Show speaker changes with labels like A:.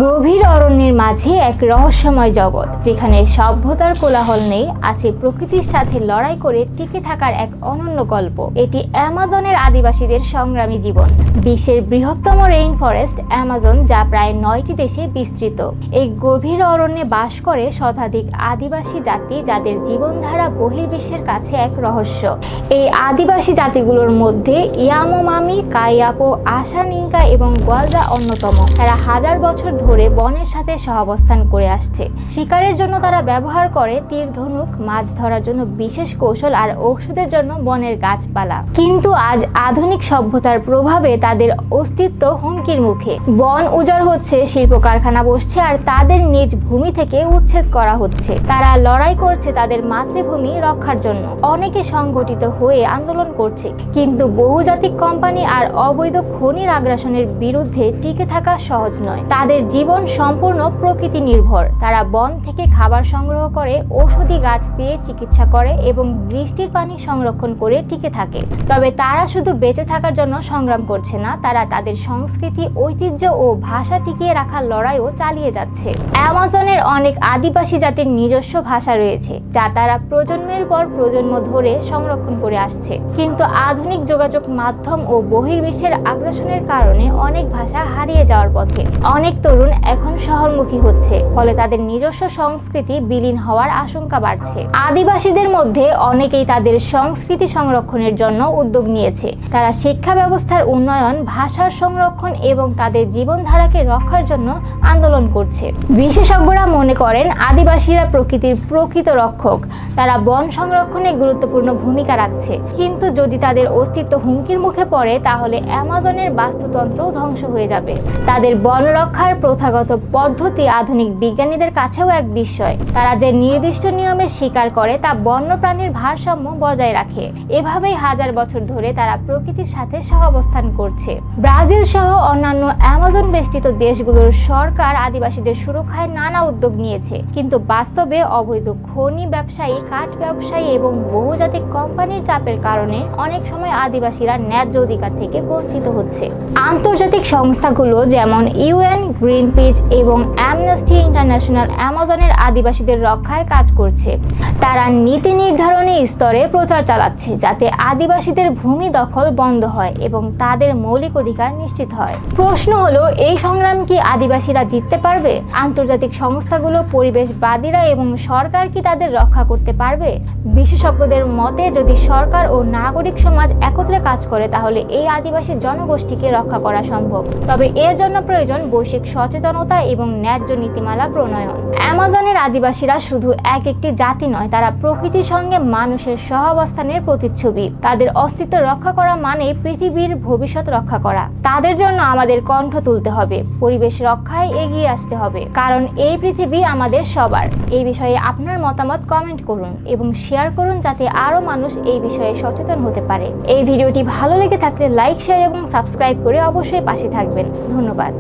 A: গভীর অরণ্যের মাঝে এক রহস্যময় জগৎ, যেখানে সভ্যতার কোলাহল নেই, আছে প্রকৃতির সাথে লড়াই করে টিকে থাকার এক অনন্য গল্প। এটি অ্যামাজনের আদিবাসীদের সংগ্রামী জীবন। বিশ্বের বৃহত্তম রেইন ফরেস্ট অ্যামাজন, যা প্রায় 9টি দেশে বিস্তৃত। এই গভীর অরণ্যে বাস করে শতাধিক আদিবাসী জাতি, যাদের জীবনধারা বহির্বিশ্বের কাছে এক রহস্য। এই আদিবাসী জাতিগুলোর মধ্যে ইয়ানোমামি, কাইয়াপো, আশানিঙ্কা এবং গোয়ালরা অন্যতম। তারা হাজার বছর ধরে বনের সাথে সহাবস্থান করে আসছে। শিকারের জন্য তারা ব্যবহার করে তীর ধনুক, মাছ ধরার জন্য বিশেষ কৌশল আর ঔষধের জন্য বনের গাছপালা। কিন্তু আজ আধুনিক সভ্যতার প্রভাবে তাদের অস্তিত্ব হুমকির মুখে। বন উজাড় হচ্ছে, শিল্প কারখানা বসছে, আর তাদের নিজ ভূমি থেকে উচ্ছেদ করা হচ্ছে। তারা লড়াই করছে তাদের মাতৃভূমি রক্ষার জন্য। অনেকে সংগঠিত হয়ে আন্দোলন করছে, কিন্তু বহুজাতিক কোম্পানি আর অবৈধ খনির আগ্রাসনের বিরুদ্ধে টিকে থাকা সহজ নয়। তাদের জীবন সম্পূর্ণ প্রকৃতি নির্ভর। তারা বন থেকে খাবার সংগ্রহ করে, ঔষধি গাছ দিয়ে চিকিৎসা করে এবং বৃষ্টির পানি সংরক্ষণ করে টিকে থাকে। তবে তারা শুধু বেঁচে থাকার জন্য সংগ্রাম করছে না, তারা তাদের সংস্কৃতি, ঐতিহ্য ও ভাষা টিকিয়ে রাখার লড়াইও চালিয়ে যাচ্ছে। অ্যামাজনের অনেক আদিবাসী জাতির নিজস্ব ভাষা রয়েছে, যা তারা প্রজন্মের পর প্রজন্ম ধরে সংরক্ষণ করে আসছে। কিন্তু আধুনিক যোগাযোগ মাধ্যম ও বহির্বিশ্বের আগ্রাসনের কারণে অনেক ভাষা হারিয়ে যাওয়ার পথে। অনেক তরুণ এখন শহরমুখী হচ্ছে, ফলে তাদের নিজস্ব সংস্কৃতি বিলীন হওয়ার আশঙ্কা বাড়ছে। আদিবাসীদের মধ্যে অনেকেই তাদের সংস্কৃতি সংরক্ষণের জন্য উদ্যোগ নিয়েছে। তারা শিক্ষা ব্যবস্থার উন্নয়ন, ভাষার সংরক্ষণ এবং তাদের জীবনধারাকে রক্ষার জন্য আন্দোলন করছে। বিশেষজ্ঞরা মনে করেন আদিবাসীরা প্রকৃতির প্রকৃত রক্ষক। তারা বন সংরক্ষণে গুরুত্বপূর্ণ ভূমিকা রাখছে। কিন্তু যদি তাদের অস্তিত্ব হুমকির মুখে পড়ে, তাহলে অ্যামাজনের বাস্তুতন্ত্র ধ্বংস হয়ে যাবে। তাদের বন রক্ষার প্রথাগত পদ্ধতি আধুনিক বিজ্ঞানীদের কাছেও এক বিস্ময়। তারা যে নির্দিষ্ট নিয়মে শিকার করে, তা বন্যপ্রাণীর ভারসাম্য বজায় রাখে। এভাবেই হাজার বছর ধরে তারা প্রকৃতির সাথে সহাবস্থান করছে। ব্রাজিল সহ অন্যান্য অ্যামাজন বেষ্টিত দেশগুলোর সরকার আদিবাসীদের সুরক্ষায় নানা উদ্যোগ নিয়েছে, কিন্তু বাস্তবে অবৈধ খনি ব্যবসায়ী, কাঠ ব্যবসায়ী এবং বহুজাতিক কোম্পানির চাপের কারণে অনেক সময় আদিবাসীরা ন্যায্য অধিকার থেকে বঞ্চিত হচ্ছে। আন্তর্জাতিক সংস্থাগুলো যেমন ইউএন, গ্রিনপিস এবং অ্যামনেস্টি ইন্টারন্যাশনাল অ্যামাজনের আদিবাসীদের রক্ষায় কাজ করছে। তারা নীতি নির্ধারণী স্তরে প্রচার চালাচ্ছে, যাতে আদিবাসীদের ভূমি দখল বন্ধ হয় এবং তাদের মৌলিক অধিকার নিশ্চিত হয়। প্রশ্ন হলো, এই সংগ্রাম কি আদিবাসীরা জিততে পারবে? আন্তর্জাতিক সংস্থাগুলো, পরিবেশবাদীরা এবং সরকার কি তাদের রক্ষা করতে পারবে? বিশেষজ্ঞদের মতে, যদি সরকার ও নাগরিক সমাজ একত্রে কাজ করে, তাহলে এই আদিবাসী জনগোষ্ঠীকে রক্ষা করা সম্ভব। তবে এর জন্য প্রয়োজন বৈশ্বিক সচেতনতা এবং ন্যায্য নীতিমালা প্রণয়ন। অ্যামাজনের আদিবাসীরা শুধু একটি জাতি নয়, তারা প্রকৃতির সঙ্গে মানুষের সহাবস্থানের প্রতিচ্ছবি। তাদের অস্তিত্ব রক্ষা করা মানে পৃথিবীর ভবিষ্যৎ রক্ষা করা। তাদের জন্য আমাদের কণ্ঠ তুলতে হবে, পরিবেশ রক্ষায় এগিয়ে আসতে হবে, কারণ এই পৃথিবী আমাদের সবার। এই বিষয়ে আপনার মতামত কমেন্ট করুন এবং শেয়ার করুন, যাতে আরো মানুষ এই বিষয়ে সচেতন হতে পারে। এই ভিডিওটি ভালো লেগে থাকলে লাইক, শেয়ার এবং সাবস্ক্রাইব করে অবশ্যই পাশে থাকবেন। ধন্যবাদ।